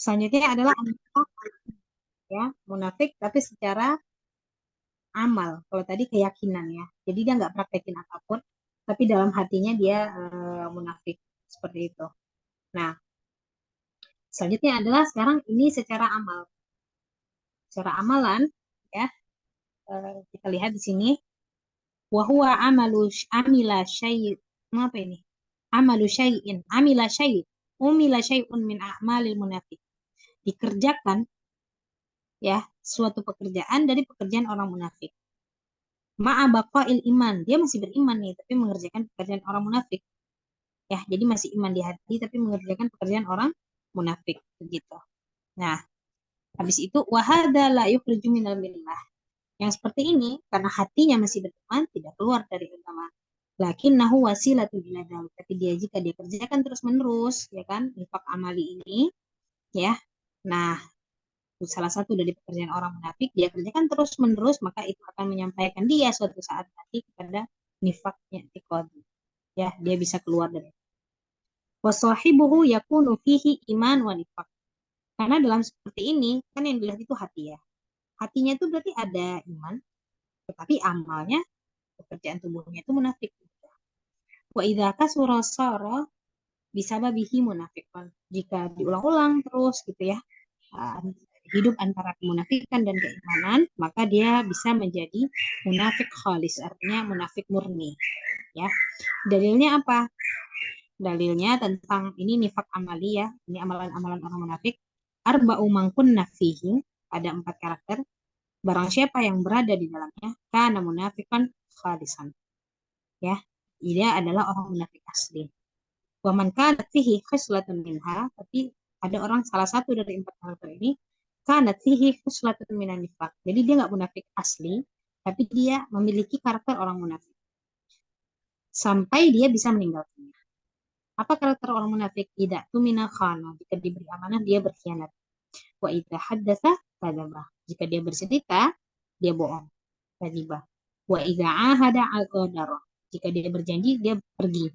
Selanjutnya adalah ya, munafik tapi secara amal. Kalau tadi keyakinan ya. Jadi dia nggak praktekin apapun, tapi dalam hatinya dia munafik seperti itu. Nah, selanjutnya adalah sekarang ini secara amal. Secara amalan ya, kita lihat di sini wa huwa amila syai' apa ini? Amalu syai'in, amila syai', umila syai'un min a'malil munafik. Dikerjakan ya suatu pekerjaan dari pekerjaan orang munafik. Ma'a baqail iman, dia masih beriman nih tapi mengerjakan pekerjaan orang munafik. Ya, jadi masih iman di hati tapi mengerjakan pekerjaan orang munafik begitu. Nah, habis itu wahada la yukhriju minal millah. Yang seperti ini karena hatinya masih beriman tidak keluar dari agama. Lakinnahu wasilatun ila dzalik. Tapi dia jika dia kerjakan terus-menerus ya kan nifaq amali ini ya. Nah, salah satu dari pekerjaan orang munafik dia kerjakan terus-menerus maka itu akan menyampaikan dia suatu saat nanti kepada nifaqnya iqadi. Ya, dia bisa keluar dari wasahibuhu yakunu fihi iman wa nifaq. Karena dalam seperti ini kan yang dilihat itu hati ya. Hatinya itu berarti ada iman, tetapi amalnya pekerjaan tubuhnya itu munafik. Wa idza kasura sara bisababihi munafiqan. Jika diulang-ulang terus gitu ya, hidup antara kemunafikan dan keimanan, maka dia bisa menjadi munafik khalis, artinya munafik murni. Ya, dalilnya apa? Dalilnya tentang ini nifak amali ya, ini amalan-amalan orang munafik. Arba'u mangkun nafihi, ada 4 karakter. Barang siapa yang berada di dalamnya, kana munafikan khalisan. Ya, dia adalah orang munafik asli. Wa man kanat fihi khuslatun minha, tapi ada orang salah satu dari 4 karakter ini, kanat fihi khuslatun minan nifak. Jadi dia nggak munafik asli, tapi dia memiliki karakter orang munafik. Sampai dia bisa meninggalkannya. Apa karakter orang munafik? Tidak tumina khana. Jika diberi amanah, dia berkhianat. Wa idza haddatsa kadzaba. Jika dia bercerita, dia bohong. Kadzibah. Wa idza ahada aqdara. Jika dia berjanji, dia pergi.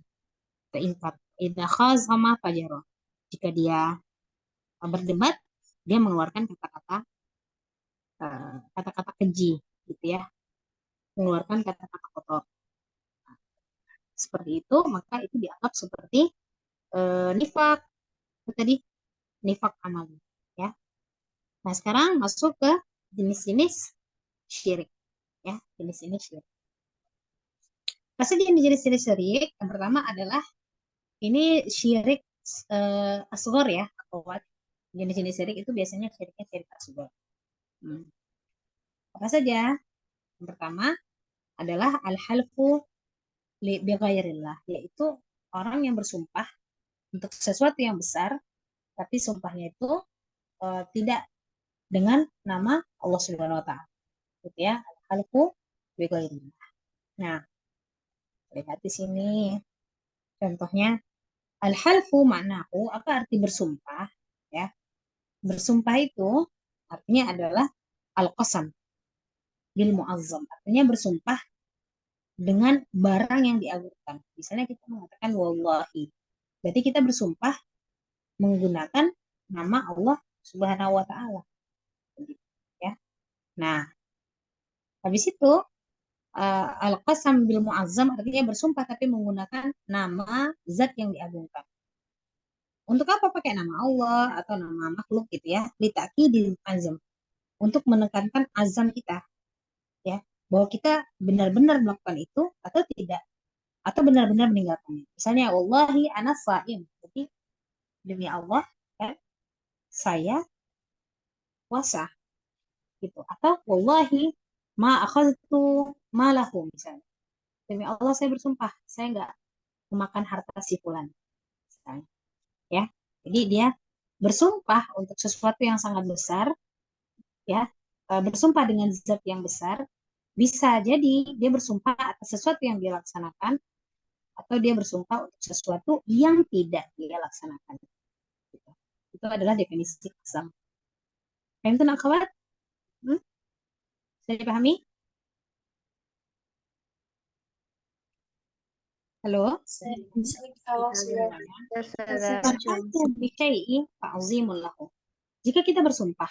Keingkar. Idza khazama fajara. Jika dia berdebat, dia mengeluarkan kata-kata keji gitu ya. Mengeluarkan kata-kata kotor. Seperti itu, maka itu dianggap seperti nifak. Tadi nifak amal ya. Nah, sekarang masuk ke jenis-jenis syirik ya, jenis-jenis syirik. Pasti jenis-jenis syirik yang pertama adalah ini syirik asghar ya, akhwat. Jenis-jenis syirik itu biasanya syiriknya syirik asghar. Apa saja? Yang pertama adalah al-halfu bi ghairillah, yaitu orang yang bersumpah untuk sesuatu yang besar, tapi sumpahnya itu tidak dengan nama Allah Subhanahu wa taala. Gitu ya, al-halfu bi ghairillah. Nah, lihat di sini contohnya al-halfu maknahu, apa arti bersumpah ya? Bersumpah itu artinya adalah al-qasam bil muazzam, artinya bersumpah dengan barang yang diagungkan. Misalnya kita mengatakan wallahi. Berarti kita bersumpah menggunakan nama Allah Subhanahu wa taala. Ya. Nah, habis itu al-qasam bil muazzam artinya bersumpah tapi menggunakan nama zat yang diagungkan. Untuk apa pakai nama Allah atau nama makhluk gitu ya? Litakidil azam. Untuk menekankan azam kita ya, bahwa kita benar-benar melakukan itu atau tidak, atau benar-benar meninggalkannya. Misalnya wallahi ana shaim. Jadi demi Allah ya, saya puasa gitu. Atau wallahi ma akhadtu malahu misalnya. Demi Allah saya bersumpah, saya nggak memakan harta si fulan misalnya. Ya. Jadi dia bersumpah untuk sesuatu yang sangat besar ya, bersumpah dengan zat yang besar, bisa jadi dia bersumpah atas sesuatu yang dia laksanakan atau dia bersumpah untuk sesuatu yang tidak dia laksanakan. Gitu. Itu adalah definisi qasam. Paham itu nak kawan? Bisa dipahami? Halo? Kalau sudah Ta'zimul lahu. Jika kita bersumpah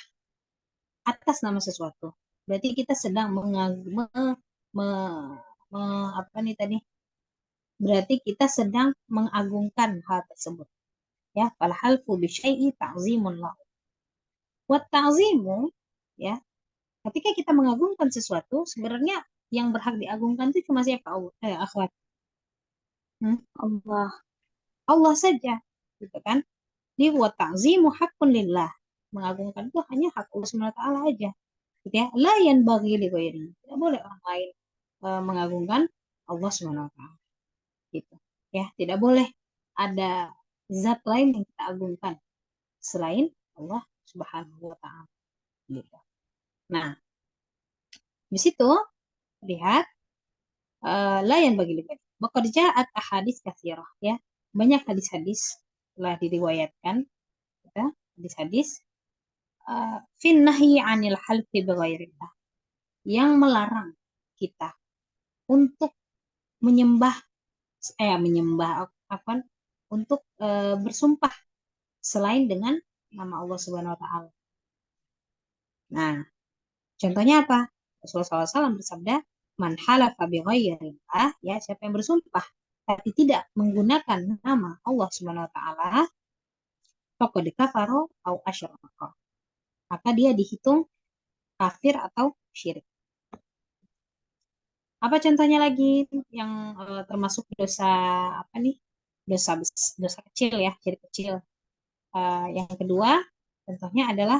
atas nama sesuatu, berarti kita sedang apa nih tadi? Berarti kita sedang mengagungkan hal tersebut. Ya, fal halfu bi syai'i ta'zimun lahu. Wa ta'zimu, ya, ketika kita mengagungkan sesuatu, sebenarnya yang berhak diagungkan itu cuma siapa? Allah, akhwat. Allah. Allah saja, gitu kan? Di wa ta'zimu haqqun lillah. Mengagungkan itu hanya hak Allah Subhanahu wa taala aja. Gitu ya. La yanbaghi li ghairi. Tidak boleh orang lain mengagungkan Allah Subhanahu wa taala. Gitu. Ya, tidak boleh ada zat lain yang kita agungkan selain Allah Subhanahu wa taala. Gitu. Nah, di situ lihat layan bagi lebih. Bekerja at ahadis katsirah ya. Banyak hadis-hadis telah diriwayatkan ya, hadis-hadis fin nahyi anil halfi bighairillah yang melarang kita untuk menyembah menyembah apa untuk bersumpah selain dengan nama Allah Subhanahu wa taala. Nah, contohnya apa? Rasulullah SAW bersabda, "Man halafa bi ghairillah," ya, siapa yang bersumpah tapi tidak menggunakan nama Allah Subhanahu wa taala, faqad kafara au asyraka. Maka dia dihitung kafir atau syirik. Apa contohnya lagi yang termasuk dosa apa nih? Dosa kecil ya, syirik kecil. Yang kedua, contohnya adalah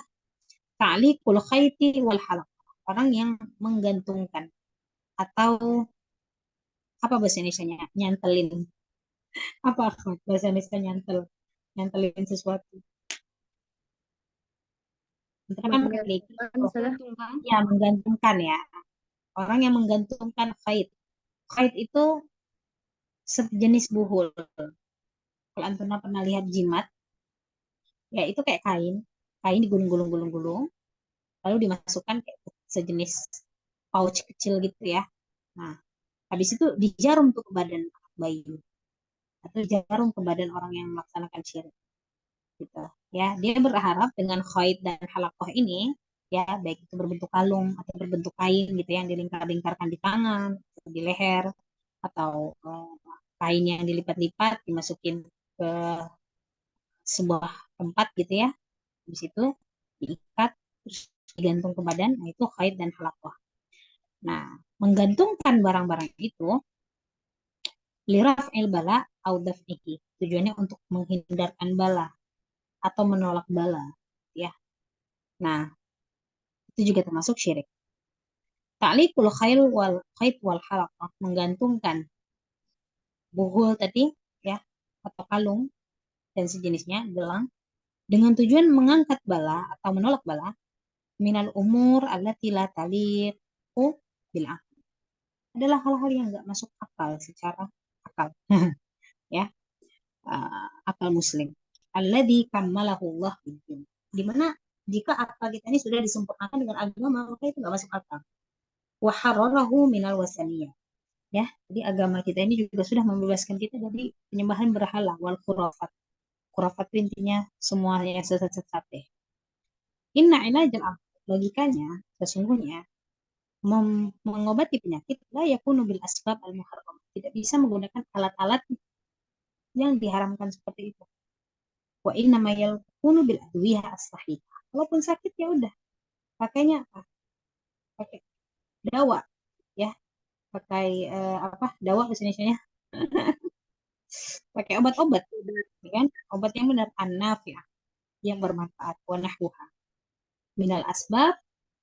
ta'liqul khayti wal halaq. Orang yang menggantungkan atau apa bahasa Indonesia-nya? Nyantelin. Apa bahasa Indonesia nyantel? Nyantelin sesuatu. Itu kan pakai gitu. Menggantungkan. Ya, menggantungkan ya. Orang yang menggantungkan khayt. Khayt itu sejenis buhul. Kalau antum pernah lihat jimat, ya itu kayak kain. Kain digulung-gulung-gulung-gulung, lalu dimasukkan kayak sejenis pouch kecil gitu ya. Nah, habis itu dijarum tuh ke badan bayi atau jarum ke badan orang yang melaksanakan syirik gitu ya. Dia berharap dengan khaid dan halakoh ini ya, baik itu berbentuk kalung atau berbentuk kain gitu yang dilingkar-lingkarkan di tangan atau di leher atau kain yang dilipat-lipat dimasukin ke sebuah tempat gitu ya, di situ diikat terus digantung ke badan. Nah, itu khaid dan halakoh. Nah, menggantungkan barang-barang itu liraf'il bala au daf'ihi. Tujuannya untuk menghindarkan bala atau menolak bala, ya. Nah, itu juga termasuk syirik. Ta'liqul khair wal halaqah, menggantungkan buhul tadi ya atau kalung dan sejenisnya gelang dengan tujuan mengangkat bala atau menolak bala minal umur allati la taliqu bil aql. Adalah hal-hal yang enggak masuk akal secara akal. Ya, akal muslim. Alladzi kammalahu Allah bid. Di mana jika akal kita ini sudah disempurnakan dengan agama, maka itu enggak masuk akal. Wa hararahu minal wasaniyah. Ya, jadi agama kita ini juga sudah membebaskan kita dari penyembahan berhala wal khurafat. Khurafat itu intinya semua yang sesat-sesat deh. Inna ilajal logikanya sesungguhnya mengobati penyakit la yakunu bil asbab al muharram. Tidak bisa menggunakan alat-alat yang diharamkan seperti itu. Wa inna ma yakunu bil adwiyah as-sahih. Walaupun sakit ya udah, pakainya apa? Pakai dawa ya, pakai apa? Dawa bahasa Indonesia, pakai obat-obat ya kan, obat yang benar an-nafi'ah yang bermanfaat wa nahwuha minal asbab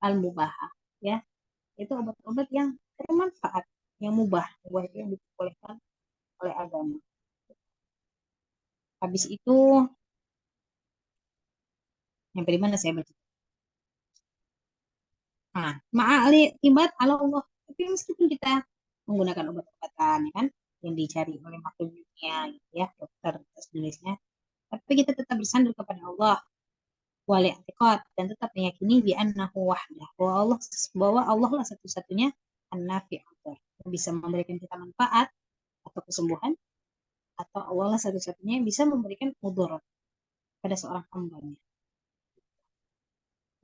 al mubahah ya, itu obat-obat yang bermanfaat yang mubah yang diperbolehkan oleh agama. Habis itu yang dari mana saya baca, nah ma'ali tibat ala Allah, tapi meskipun kita menggunakan obat-obatan ya kan yang dicari oleh makhluk dunia gitu ya, dokter sejenisnya, tapi kita tetap bersandar kepada Allah wal i'tiqad dan tetap meyakini bi annahu wahdah, bahwa Allah lah satu-satunya an-nafi' yang bisa memberikan kita manfaat atau kesembuhan, atau Allah lah satu-satunya yang bisa memberikan mudarat pada seorang hambanya.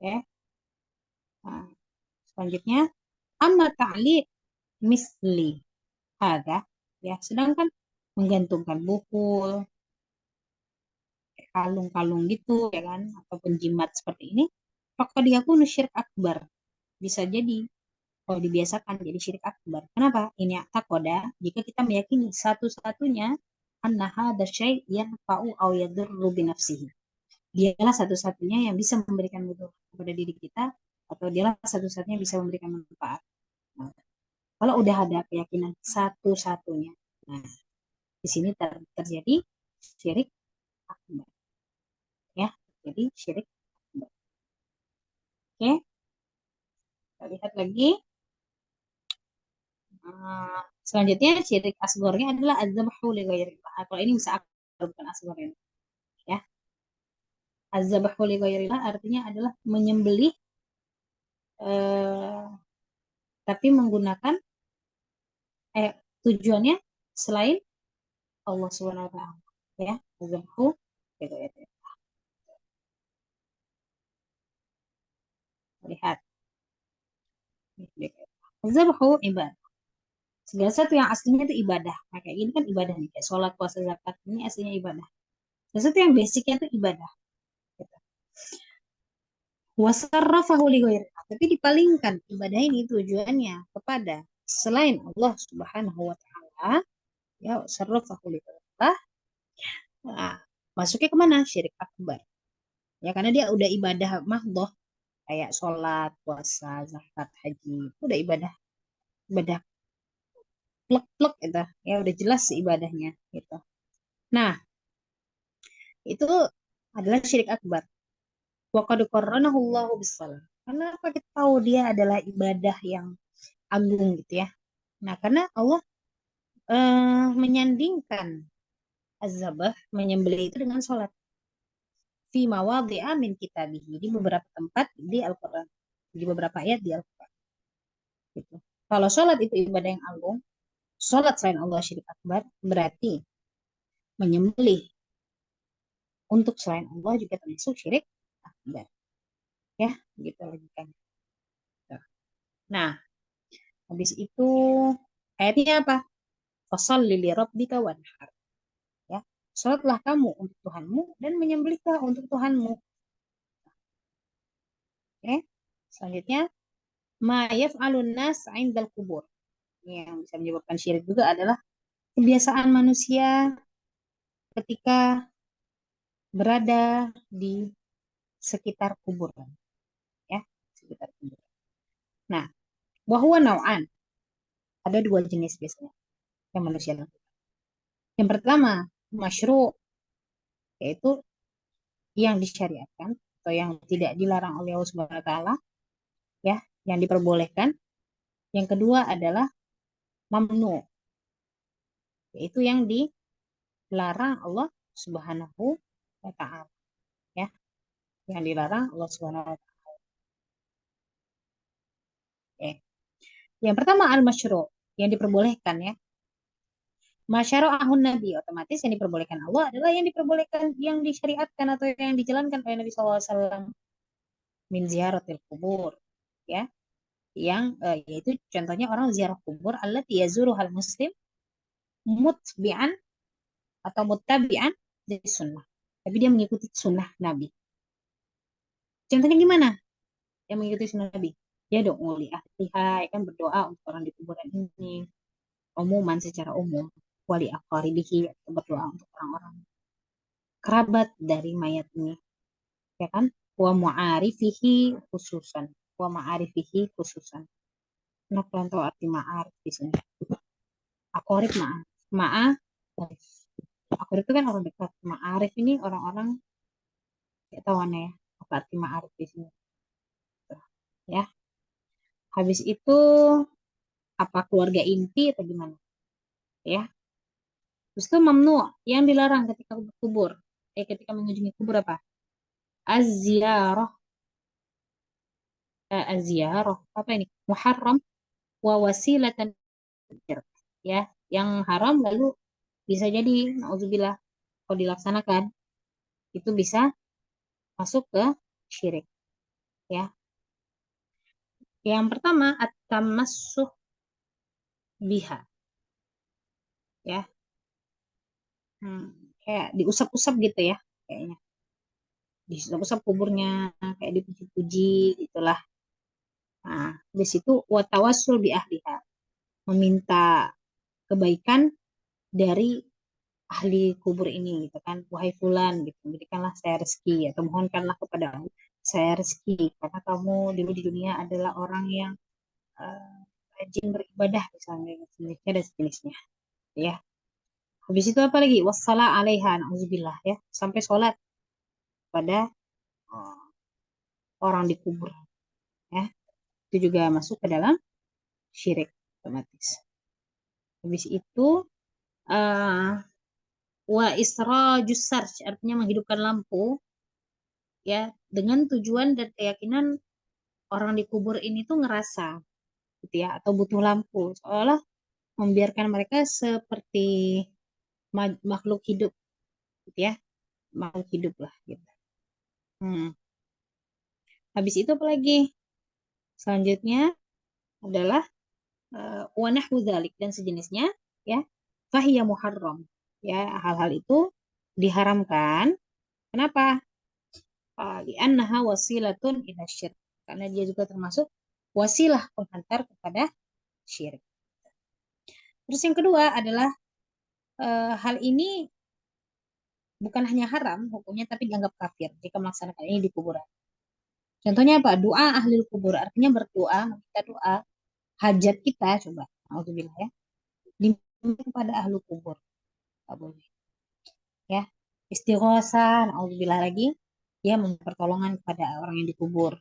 Ya. Nah, selanjutnya amma ta'liq misli ada, ya, sedangkan menggantungkan buku, kalung-kalung gitu ya kan, ataupun jimat seperti ini, maka dia pun syirik akbar. Bisa jadi kalau dibiasakan jadi syirik akbar. Kenapa? Ini takoda jika kita meyakini satu-satunya anna hadza syai' yanfa'u aw yadurru bi nafsihi. Dialah satu-satunya yang bisa memberikan mudarat kepada diri kita, atau dialah satu-satunya yang bisa memberikan manfaat. Nah, kalau udah ada keyakinan satu-satunya, nah di sini terjadi syirik akbar, ya. Jadi syirik akbar. Oke, kita lihat lagi. Selanjutnya syirik asgornya adalah azzabahu li ghairillah. Kalau ini bisa akbar, bukan asgor ya. Azzabahu li ghairillah artinya adalah menyembelih eh, tapi menggunakan tujuannya selain Allah Subhanahu wa taala, ya. Azzabahu li ghairillah. Lihat. Azzabahu ibadah. Segala sesuatu yang aslinya itu ibadah. Nah, kayak gini kan ibadah nih, kayak sholat, puasa, zakat, ini aslinya ibadah. Segala sesuatu yang basicnya itu ibadah. Gitu. Wasarrafahu li ghairillah. Tapi dipalingkan ibadah ini tujuannya kepada selain Allah Subhanahu wa taala, ya, sarrafahu li ghairillah. Nah, masuknya kemana? Syirik akbar. Ya, karena dia udah ibadah mahdoh, kayak sholat, puasa, zakat, haji. Itu udah ibadah, ibadah plek-plek gitu. Ya udah jelas ibadahnya gitu. Nah, itu adalah syirik akbar. Wa qad qarranahu Allahu bis-shalah. Karena apa, kita tahu dia adalah ibadah yang agung gitu ya. Nah, karena Allah menyandingkan azabah, menyembelih itu dengan sholat. Fi mawadhi'a min kitabihi, di beberapa tempat di Al-Quran, di beberapa ayat di Al-Quran. Gitu. Kalau sholat itu ibadah yang agung, sholat selain Allah syirik akbar, berarti menyembelih untuk selain Allah juga termasuk syirik akbar. Ya, gitu logikanya. Nah, habis itu ayatnya apa? Fasholli li rabbika wanhar. Ya, sholatlah kamu untuk Tuhanmu dan menyembelihlah untuk Tuhanmu. Oke, selanjutnya ma yaf'alun nas 'indal kubur. Ini yang bisa menyebabkan syirik juga adalah kebiasaan manusia ketika berada di sekitar kuburan, ya, sekitar kuburan. Nah, bahwa nau'an, ada dua jenis biasanya yang manusia lakukan. Yang pertama, masyru', yaitu yang disyariatkan atau yang tidak dilarang oleh Allah Subhanahu wa taala, ya, yang diperbolehkan. Yang kedua adalah mamnu, yaitu yang dilarang Allah Subhanahu wa taala, ya, yang dilarang Allah Subhanahu wa taala. Oke. Yang pertama al-masyru', yang diperbolehkan, ya. Masyara'ahun Nabi, otomatis yang diperbolehkan Allah adalah yang diperbolehkan, yang disyariatkan atau yang dijalankan oleh Nabi SAW, min ziyaratil kubur, ya, yang yaitu contohnya orang ziarah kubur allati yazuruhal muslim mutbi'an atau muttabi'an dari sunnah, tapi dia mengikuti sunnah Nabi. Contohnya gimana yang mengikuti sunnah Nabi? Ya dong, uli ahliha, ya kan, berdoa untuk orang di kuburan ini, umuman secara umum, wali aqaribihi, berdoa untuk orang-orang kerabat dari mayat ini, ya kan, wa mu'arifihi khususan, wa ma'arifihi khususan. Nah, kalian tahu arti ma'arif di sini? Aqarib, ma'arif. Aqarib itu kan orang dekat. Ma'arif ini orang-orang, ya, tahu ya apa arti ma'arif di sini, ya. Habis itu apa, keluarga inti atau gimana, ya. Terus itu mamnu, yang dilarang ketika kubur, ketika mengunjungi kubur apa? Az-ziyarah, az-ziyarah apa ini? Muharram wa wasilatan, ya, yang haram lalu bisa jadi nauzubillah kalau dilaksanakan itu bisa masuk ke syirik. ya. Yang pertama at-tamassuh biha, ya. Hmm, kayak diusap-usap gitu ya, kayaknya. Diusap-usap kuburnya, kayak dipuji-puji gitulah. Nah, habis itu watawassul bi ahliha, meminta kebaikan dari ahli kubur ini gitu kan, wahai fulan gitu, berikanlah saya rezeki atau mohonkanlah kepada Allah saya rezeki karena kamu dulu di dunia adalah orang yang eh, rajin beribadah misalnya sejenisnya dan sejenisnya ya. Habis itu apa lagi, wassala alaiha, nauzubillah ya, sampai sholat pada eh, orang dikubur ya, itu juga masuk ke dalam syirik otomatis. Habis itu eh, wa israjus sarj, artinya menghidupkan lampu ya, dengan tujuan dan keyakinan orang dikubur ini tuh ngerasa gitu ya, atau butuh lampu, seolah membiarkan mereka seperti makhluk hidup gitu ya, makhluk hidup lah gitu. Hmm. Habis itu apa lagi? Selanjutnya adalah wa nahwu dzalik dan sejenisnya ya. Fahiya muharram. Ya, hal-hal itu diharamkan. Kenapa? Li'annaha wasilatun ila syirk. Karena dia juga termasuk wasilah penghantar kepada syirik. Terus yang kedua adalah hal ini bukan hanya haram hukumnya, tapi dianggap kafir jika melaksanakan ini di kuburan. Contohnya apa? Doa ahli kubur, artinya berdoa, meminta doa hajat kita, coba. Alhamdulillah ya. Diminta kepada ahli kubur. Nggak boleh. Ya. Istighosa, alhamdulillah lagi. Ya, meminta pertolongan kepada orang yang dikubur.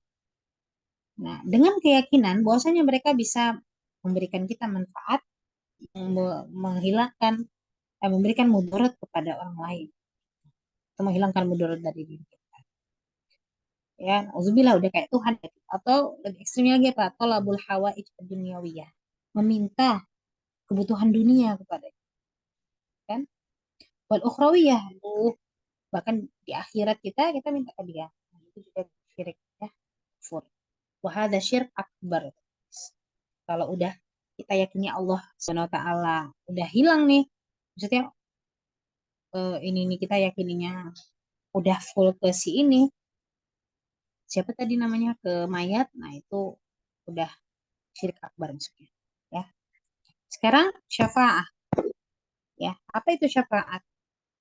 Nah, dengan keyakinan bahwasanya mereka bisa memberikan kita manfaat, menghilangkan, memberikan mudarat kepada orang lain, atau menghilangkan mudarat dari diri kita. Ya, auzubillah udah kayak Tuhan gitu. Atau lebih ekstrimnya lagi apa? Tolabul hawaij dunyawiyah. Meminta kebutuhan dunia kepada kan. Wal ukhrawiyah, bahkan di akhirat kita minta ke dia. Nah, itu juga syirik ya, kufur. Wa hadza syirk akbar. Kalau udah kita yakini Allah Subhanahu wa taala udah hilang nih. Maksudnya ini nih kita yakininya udah full ke si ini, siapa tadi namanya, ke mayat, nah itu udah syirik akbar maksudnya ya. Sekarang syafaat ya, apa itu syafaat?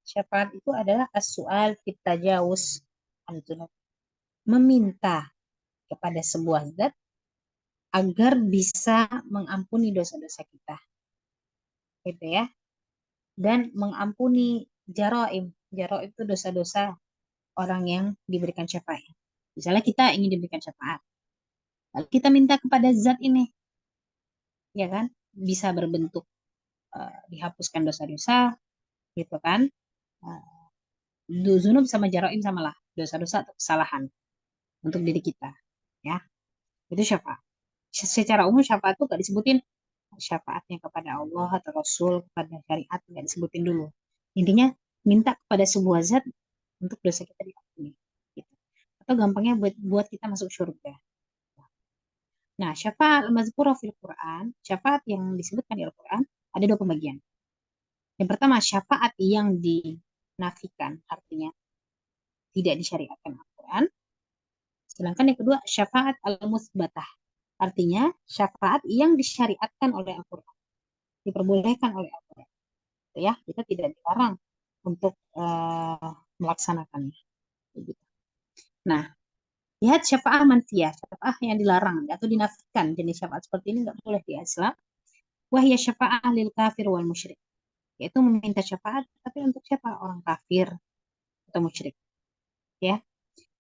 Syafaat itu adalah as-su'al fit tajawuz an-dzunub, meminta kepada sebuah zat agar bisa mengampuni dosa-dosa kita gitu ya, dan mengampuni jaraim. Jaraim itu dosa-dosa orang yang diberikan syafaat. Misalnya kita ingin diberikan syafaat, lalu kita minta kepada zat ini ya kan, bisa berbentuk dihapuskan dosa-dosa gitu kan. Zunub sama jaraim sama lah, dosa-dosa atau kesalahan untuk diri kita ya, itu syafaat. Secara umum syafaat itu gak disebutin syafaatnya kepada Allah atau Rasul, kepada syariat, nggak disebutin dulu. Intinya minta kepada sebuah zat untuk dosa kita diampuni gitu. Atau gampangnya buat kita masuk surga. Nah, syafaat al-mazkurah fil Quran, syafaat yang disebutkan di Al-Quran ada dua pembagian. Yang pertama syafaat yang dinafikan, artinya tidak disyariatkan Al-Quran. Sedangkan yang kedua syafaat al-musbatah, artinya syafaat yang disyariatkan oleh Al-Quran, diperbolehkan oleh Al-Quran. Ya, kita tidak dilarang untuk melaksanakannya. Nah, lihat syafaat manfiyah, syafaat yang dilarang atau dinafikan, jenis syafaat seperti ini nggak boleh di Islam. Wahya syafaat lil kafir wal musyrik, yaitu meminta syafaat tapi untuk siapa? Orang kafir atau musyrik ya.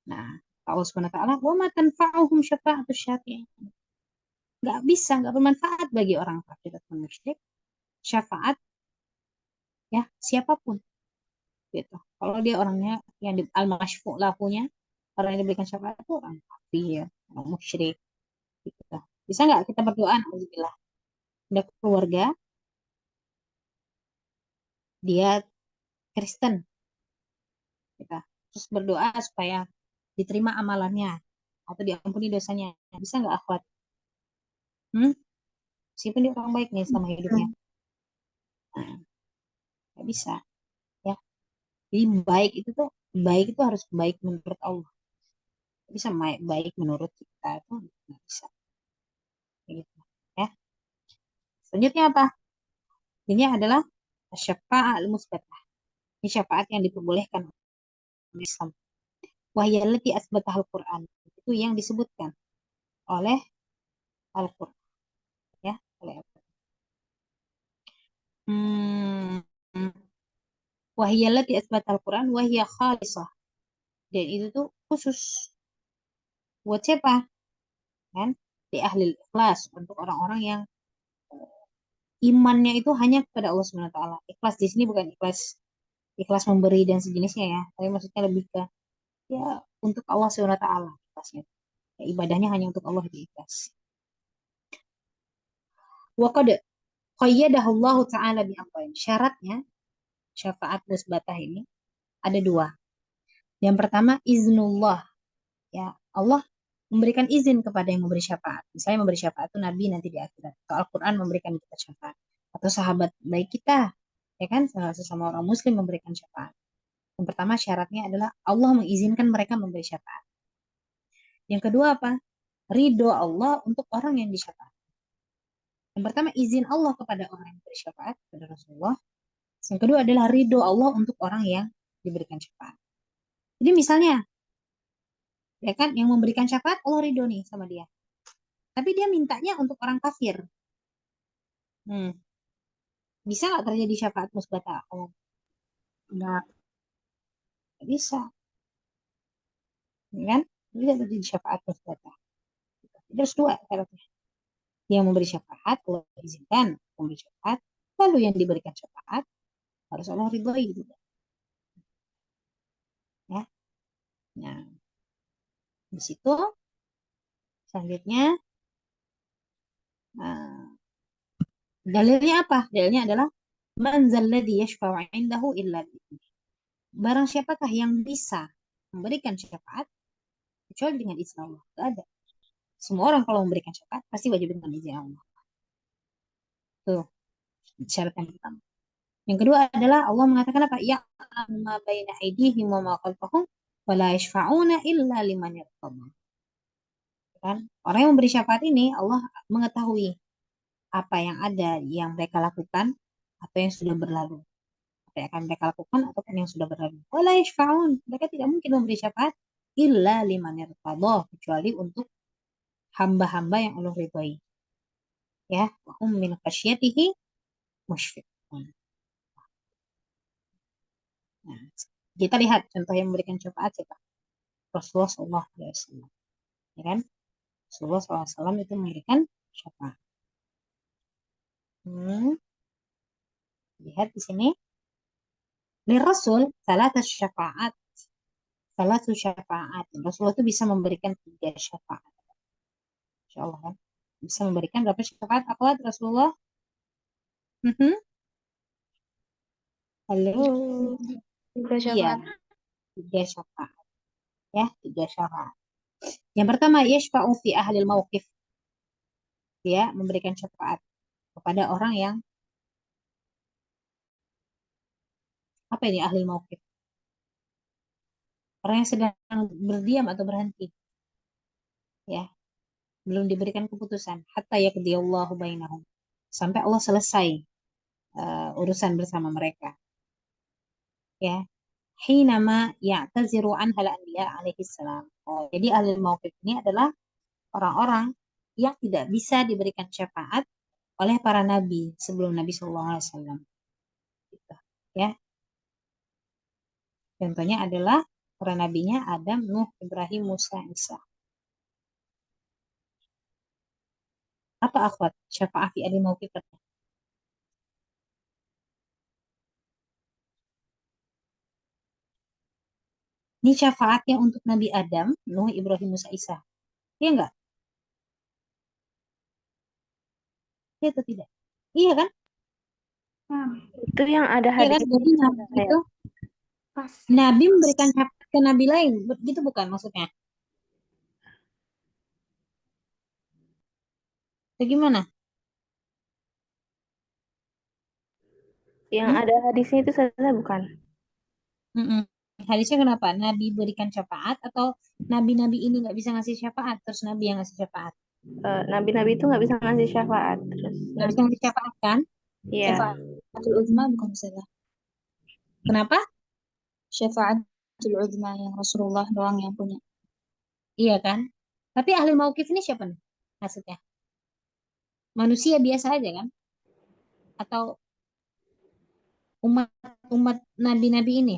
Nah, Allah Subhanahu wa taala, wa ma tanfa'uhum syafa'atus syafi'in, nggak bisa, nggak bermanfaat bagi orang kafir atau musyrik syafaat ya siapapun gitu. Kalau dia orangnya yang di al-masyfu' lahunya, orang yang diberikan syafaat itu orang kafir, orang musyrik gitu. Bisa nggak kita berdoa, alhamdulillah, ada keluarga dia Kristen kita, terus berdoa supaya diterima amalannya, atau diampuni dosanya. Bisa nggak akhwat? Hmm? Meskipun dia orang baik nih sama hidupnya. Nah, nggak bisa. Ya. Jadi baik itu harus baik menurut Allah. Nggak bisa baik menurut kita itu nggak bisa. Kayak gitu. Ya. Selanjutnya apa? Ini adalah syafa'ah al-musbatah. Ini syafaat yang diperbolehkan oleh Islam. Wahyallati asbatahal Quran. Itu yang disebutkan oleh Al-Quran. Ya, oleh Al-Quran. Hmm. Wahyallati asbatahal Quran wahya khalisah. Dan itu tuh khusus buat siapa? Kan? Di ahli ikhlas, untuk orang-orang yang imannya itu hanya kepada Allah Subhanahu wa taala. Ikhlas di sini bukan ikhlas ikhlas memberi dan sejenisnya ya, tapi maksudnya lebih ke ya untuk Allah Subhanahu wa taala ikhlasnya. Ya, ibadahnya hanya untuk Allah itu ikhlas. Wa qad qayyadahullahu taala bi amrayn. Syaratnya syafaat musbatah ini ada dua. Yang pertama iznullah, ya Allah memberikan izin kepada yang memberi syafaat. Misalnya memberi syafaat itu Nabi nanti di akhirat. Atau Al-Quran memberikan kita syafaat. Atau sahabat baik kita, ya kan, sesama orang Muslim memberikan syafaat. Yang pertama syaratnya adalah Allah mengizinkan mereka memberi syafaat. Yang kedua apa? Ridho Allah untuk orang yang disyafaat. Yang pertama izin Allah kepada orang yang memberi syafaat kepada Rasulullah. Yang kedua adalah ridho Allah untuk orang yang diberikan syafaat. Jadi misalnya, ya kan, yang memberikan syafaat Allah ridho nih sama dia. Tapi dia mintanya untuk orang kafir. Hmm. Bisa nggak terjadi syafaat musbata? Oh, nggak bisa, ya kan? Bisa terjadi syafaat musbata. Terus dua syaratnya. Yang memberi syafaat, Allah izinkan memberi syafaat. Lalu yang diberikan syafaat, harus Allah ridhoi juga. Ya. Nah, di situ selanjutnya, dalilnya apa? Dalilnya adalah man zalladhi yashfa'u 'indahu illa bi'idznih. Barang siapakah yang bisa memberikan syafaat kecuali dengan izin Allah? Tidak ada. Semua orang kalau memberikan syafaat pasti wajib dengan izin Allah. Tuh, syarat yang pertama. Yang kedua adalah Allah mengatakan apa? Ya ma baina aydihim wa ma khalfahum wa la yashfa'una illa liman yartadha. Kan? Orang yang memberi syafaat ini Allah mengetahui apa yang ada yang mereka lakukan atau yang sudah berlalu. Apa yang akan mereka lakukan ataupun yang sudah berlalu. Wa la yashfa'un. Mereka tidak mungkin memberi syafaat illa liman yartadha, kecuali untuk hamba-hamba yang Allah ridhoi. Ya, wa hum min khasyatihi musyfiqun. Nah, kita lihat contoh yang memberikan syafaat siapa? Rasulullah SAW. Ya kan? Rasulullah SAW itu memberikan syafaat. Lihat di sini. Li Rasul salah syafaat. Salah syafaat. Rasulullah itu bisa memberikan 3 syafaat. Insya Allah kan? Bisa memberikan berapa syafaat? Akhwat Rasulullah? Halo. Tiga Iya, syafaat. 3 syafaat. Ya, 3 syafaat. Yang pertama, yashfa'u fi ahlil mauqif. Dia memberikan syafaat kepada orang yang apa ini ahli mauqif? Orang yang sedang berdiam atau berhenti, ya, belum diberikan keputusan. Hatta yaqdiyallahu bainahum. Sampai Allah selesai urusan bersama mereka. Ya. Hinama ya'taziru anhal anbiya alaihi salam. Oh, jadi ahli mauqif ini adalah orang-orang yang tidak bisa diberikan syafaat oleh para nabi sebelum Nabi Shallallahu Alaihi Wasallam. Gitu. Ya, contohnya adalah para nabinya Adam, Nuh, Ibrahim, Musa, Isa. Apa akhwat syafaat fi ahli mauqif? Ini syafaatnya untuk Nabi Adam, Nuh, Ibrahim, Musa, Isa. Iya enggak? Iya atau tidak? Iya kan? Itu yang ada Iya kan? hadis Jadi Nabi ya. itu, Pas. Nabi memberikan syafaat ke Nabi lain. Gitu bukan maksudnya? Bagaimana? Yang Hmm? ada hadisnya itu salah bukan? Mm-mm. Hadisnya kenapa? Nabi berikan syafaat atau nabi-nabi ini nggak bisa ngasih syafaat, terus nabi yang ngasih syafaat? Nabi-nabi itu nggak bisa ngasih syafaat. Terus Nggak bisa nabi, ngasih syafaat kan? ya, Syafaatul uzma bukan salah. Kenapa? Syafaatul uzma yang Rasulullah doang yang punya. Iya kan? Tapi ahli mauqif ini siapa nih? Maksudnya manusia biasa aja kan? Atau umat umat nabi-nabi ini?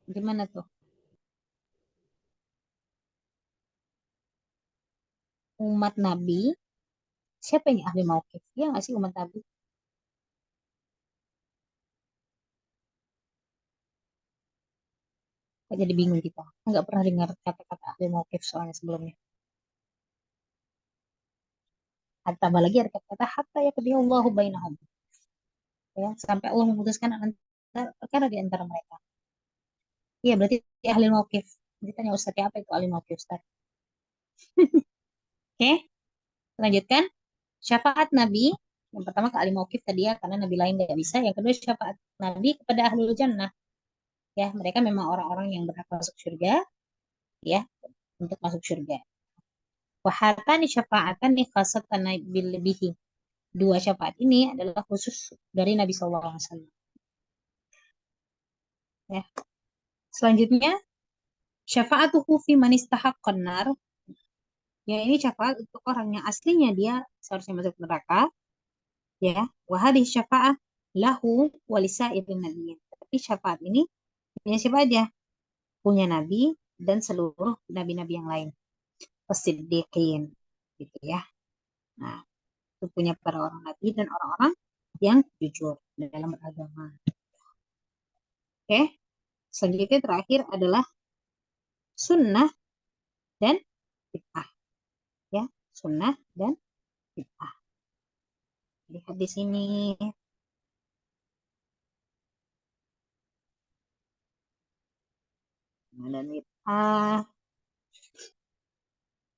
Gimana tuh? Umat nabi? Siapa yang ahli mauqif? Iya nggak sih umat nabi? Kok jadi bingung kita? Nggak pernah dengar kata-kata ahli mauqif soalnya sebelumnya. Tambah lagi ada kata-kata hatta ya Allahu bainahum. Ya, sampai Allah memutuskan antara perkara di antara mereka. Iya, berarti ahli mauqif. Jadi tanya Ustaz, apa itu ahli mauqif, Ustaz? Oke, lanjutkan. Syafaat Nabi, yang pertama ke ahli mauqif tadi ya, karena Nabi lain tidak bisa. Yang kedua, syafaat Nabi kepada ahlul jannah. Ya, mereka memang orang-orang yang berhak masuk surga, ya, untuk masuk surga. Wahatani syafaatan khasatan bil bihi. Dua syafaat ini adalah khusus dari Nabi SAW. Ya. Selanjutnya, syafaatuhu fi man istahaqqan nar. Ya, ini syafaat untuk orang yang aslinya dia seharusnya masuk neraka, ya. Wa hadhihi syafa'ah lahu wa lisairin nabiyyin. Tapi syafaat ini punya siapa aja? Punya nabi dan seluruh nabi-nabi yang lain. As-siddiqin, gitu ya. Nah, itu punya para orang nabi dan orang-orang yang jujur dalam beragama. Oke, selanjutnya terakhir adalah sunnah dan bid'ah, ya. Sunnah dan bid'ah. Lihat di sini. Dan bid'ah.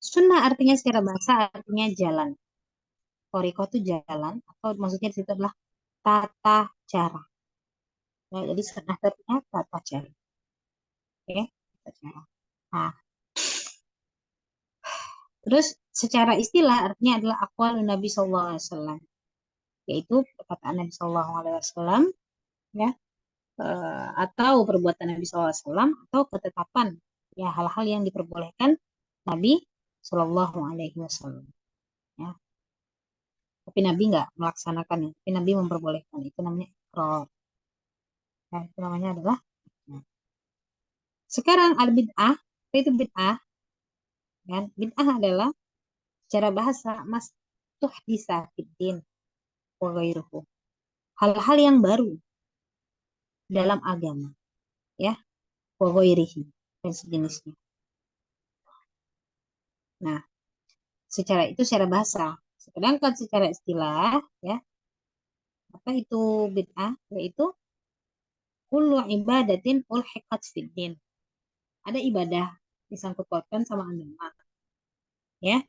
Sunnah artinya secara bahasa artinya jalan. Toriko itu jalan atau maksudnya di situ adalah tata cara. Ya, jadi sunnah itu artinya tata cara. Oke, tata cara. Nah, terus secara istilah artinya adalah aqwal Nabi Sallallahu Alaihi Wasallam, yaitu perkataan Nabi Sallallahu Alaihi Wasallam, ya, atau perbuatan Nabi Sallallahu Alaihi Wasallam atau ketetapan, ya, hal-hal yang diperbolehkan Nabi Sallallahu Alaihi Wasallam. Ya. Tapi Nabi nggak melaksanakannya, tapi Nabi memperbolehkan. Itu namanya ikrar. Ya, itu namanya adalah. Nah. Sekarang al bid'ah, apa itu bid'ah? Kan? Bid'ah adalah secara bahasa mas tuhdisa fiddin wa ghairuhu. Hal-hal yang baru dalam agama, ya, wa ghairihi dan sejenisnya. Nah, secara itu secara bahasa. Sedangkan secara istilah, ya, apa itu bid'ah? Yaitu kullu ibadatin ulhiqat fiddin. Ada ibadah disangkut pautkan sama agama, ya.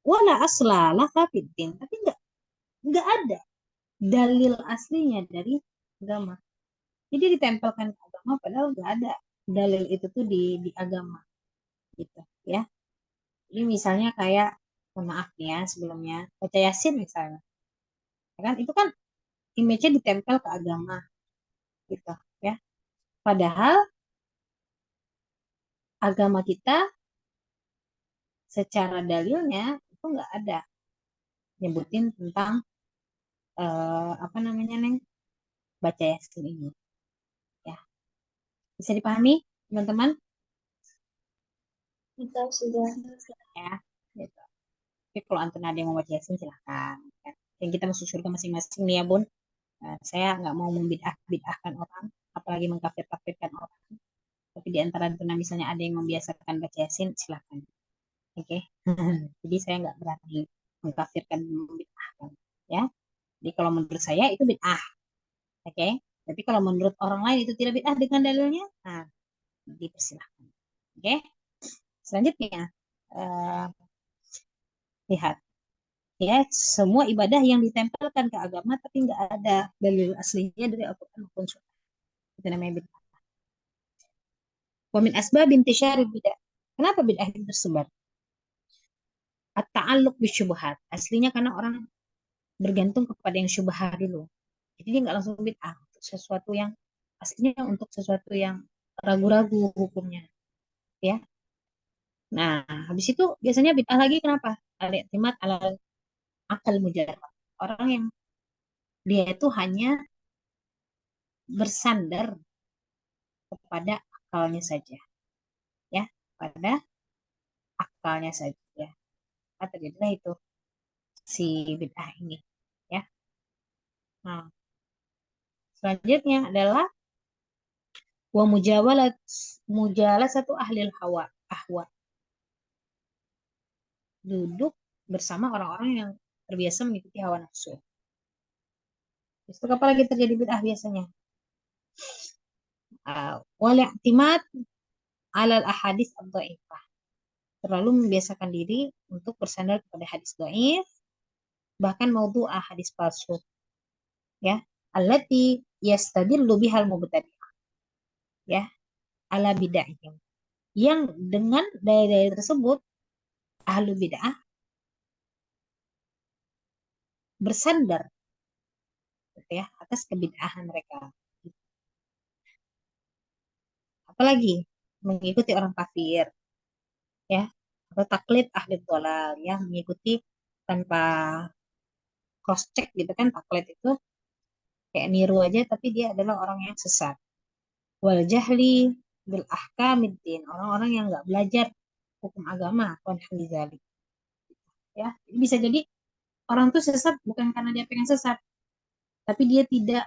Wala asla laka fiddin, tapi nggak ada dalil aslinya dari agama. Jadi ditempelkan ke agama padahal nggak ada dalil itu tuh di agama, gitu ya. Ini misalnya kayak, mohon maaf nih ya sebelumnya, baca Yasin misalnya, ya kan itu kan image-nya ditempel ke agama, gitu ya. Padahal agama kita secara dalilnya itu nggak ada nyebutin tentang apa namanya Neng, baca Yasin ini, ya. Bisa dipahami teman-teman, Kita sudah. ya, gitu. Tapi kalau antum ada yang mau baca Yasin silahkan, ya. Dan kita masuk surga masing-masing nih ya Bun. Saya nggak mau membid'ahkan orang, apalagi mengkafir-kafirkan orang. Tapi di antara antum misalnya ada yang membiasakan baca Yasin, silahkan. Oke. Okay? Jadi saya nggak berani mengkafirkan, membid'ahkan, ya. Jadi kalau menurut saya itu bid'ah, oke. Okay? Tapi kalau menurut orang lain itu tidak bid'ah dengan dalilnya, nah, dipersilahkan. Oke. Okay? Selanjutnya, eh, lihat ya, semua ibadah yang ditempelkan ke agama tapi nggak ada dalil aslinya dari Al-Quran maupun Sunnah, itu namanya bid'ah. Wa min asbab intisyari bid'ah. Kenapa bid'ah itu tersebar? At-ta'alluq bisyubhat. Aslinya karena orang bergantung kepada yang syubhat dulu. Jadi dia nggak langsung bid'ah untuk sesuatu yang aslinya, untuk sesuatu yang ragu-ragu hukumnya, ya. Nah, habis itu biasanya bid'ah lagi kenapa? Al-i'timad ala akal mujarrad. Orang yang dia itu hanya bersandar kepada akalnya saja, ya, pada akalnya saja. Maka terjadilah itu si bid'ah ini, ya. Nah, selanjutnya adalah wa mujawalat satu ahli hawa ahwa, duduk bersama orang-orang yang terbiasa mengikuti hawa nafsu. Itu apa lagi terjadi bid'ah biasanya? Wal i'timad alal ahadits ad-dhaifah. Terlalu membiasakan diri untuk bersandar kepada hadis dhaif, bahkan maudhu'ah, hadis palsu, ya. Allati yastadillu bihal mubtadi'ah, ya, ala bid'ahihim. Yang dengan daya-daya tersebut ahlu bid'ah bersandar gitu ya atas kebid'ahan mereka. Apalagi mengikuti orang kafir, ya, atau taklid ahli dhalal, ya, mengikuti tanpa cross check gitu kan. Taklid itu kayak niru aja tapi dia adalah orang yang sesat. Wal jahli bil ahkamiddin, orang-orang yang nggak belajar hukum agama, konfizali, ya. Jadi bisa jadi orang tuh sesat bukan karena dia pengen sesat, tapi dia tidak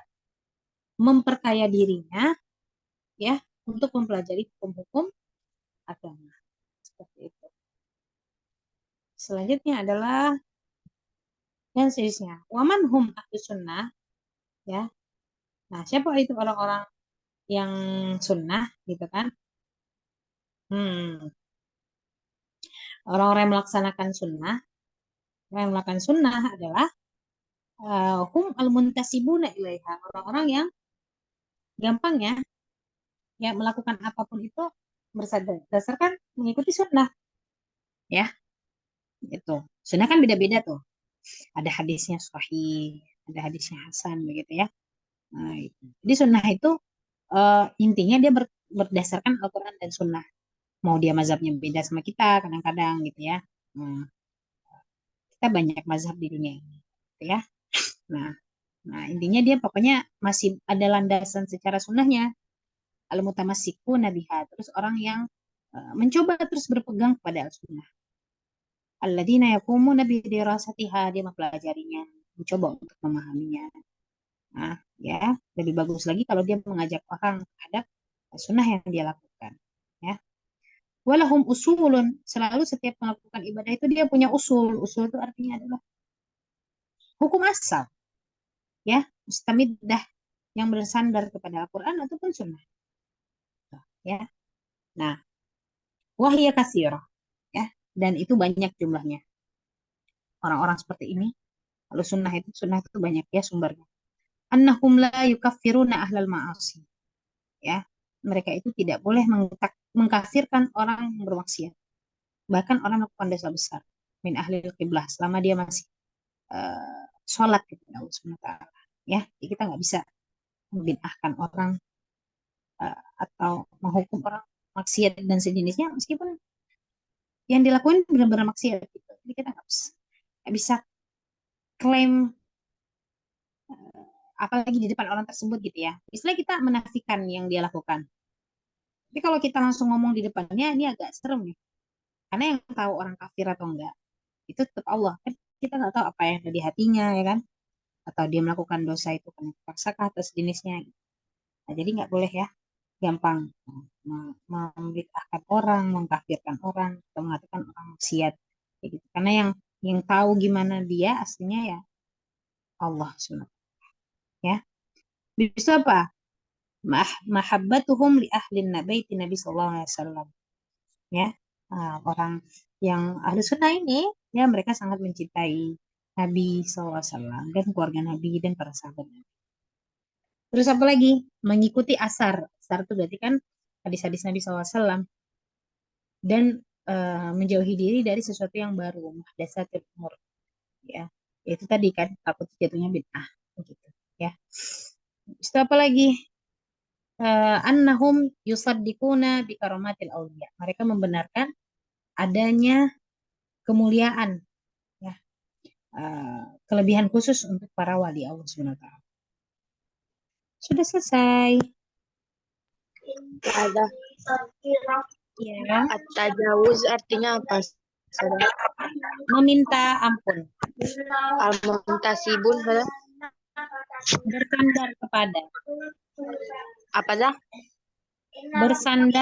memperkaya dirinya, ya, untuk mempelajari hukum-hukum agama, seperti itu. Selanjutnya adalah dan sejenisnya. Waman hum ahli sunnah, ya. Nah, siapa itu orang-orang yang sunnah gitu kan? Hmm, Orang-orang yang melaksanakan sunnah, yang melakukan sunnah adalah hum al-muntasibuna ilaiha, orang-orang yang gampang ya melakukan apapun itu berdasarkan mengikuti sunnah, ya. Itu sunnah kan beda-beda tuh, ada hadisnya sahih, ada hadisnya hasan, begitu ya. Nah, itu. Jadi sunnah itu intinya dia berdasarkan Al-Quran dan sunnah, mau dia mazhabnya beda sama kita kadang-kadang gitu ya. Hmm, kita banyak mazhab di dunia ini gitu ya. Nah, intinya dia pokoknya masih ada landasan secara sunnahnya. Al-mutamassiku nabiha, terus orang yang mencoba terus berpegang kepada al-sunnah. Alladzina yaqumuna bi dirasatiha, dia mempelajarinya, mencoba untuk memahaminya. Nah, ya, lebih bagus lagi kalau dia mengajak orang terhadap sunnah yang dia lakukan, ya. Walahum usulun, selalu setiap melakukan ibadah itu dia punya usul. Usul itu artinya adalah hukum asal, ya, mustamidah, yang bersandar kepada Al-Quran ataupun sunnah, ya. Nah, wahya katsirah, ya, dan itu banyak jumlahnya. Orang-orang seperti ini, kalau sunnah itu banyak ya sumbernya. Annahum la yukaffiruna ahlal ma'asi, ya. Mereka itu tidak boleh mengkafirkan orang yang bermaksiat, bahkan orang melakukan dosa besar, min ahlil qiblah, selama dia masih sholat kepada Allah Subhanahu wa taala, ya. Jadi kita nggak bisa membid'ahkan orang atau menghukum orang maksiat dan sejenisnya meskipun yang dilakukan benar-benar maksiat gitu. Jadi kita nggak bisa klaim apalagi di depan orang tersebut gitu ya. Istilah kita menafikan yang dia lakukan. Tapi kalau kita langsung ngomong di depannya ini agak serem nih. Karena yang tahu orang kafir atau enggak itu tetap Allah. Kan kita nggak tahu apa yang ada di hatinya, ya kan? Atau dia melakukan dosa itu karena terpaksakah atau sejenisnya. Nah, jadi nggak boleh ya gampang membid'ahkan orang, mengkafirkan orang, atau mengatakan orang maksiat. Gitu. Karena yang tahu gimana dia aslinya ya Allah SWT, ya. Bisa apa? Mahabbatuhum li ahlin nabaiti Nabi sallallahu alaihi wasallam, ya. orang yang ahlu sunnah ini, ya mereka sangat mencintai Nabi SAW dan keluarga Nabi dan para sahabat. Terus apa lagi? Mengikuti asar. Asar itu berarti kan hadis-hadis Nabi SAW dan menjauhi diri dari sesuatu yang baru, muhdatsatil umur. Ya, itu tadi kan takut jatuhnya bid'ah, begitu. Ya. Itu apa lagi? Annahum yusaddiquna bi karamatil auliya. Mereka membenarkan adanya kemuliaan, ya, kelebihan khusus untuk para wali Allah Subhanahu wa taala. Sudah selesai. Ada. Ya, At-tajawuz artinya apa? Sada? meminta ampun, Al-muntasibun, sada? bersandar kepada, Apa dah? bersandar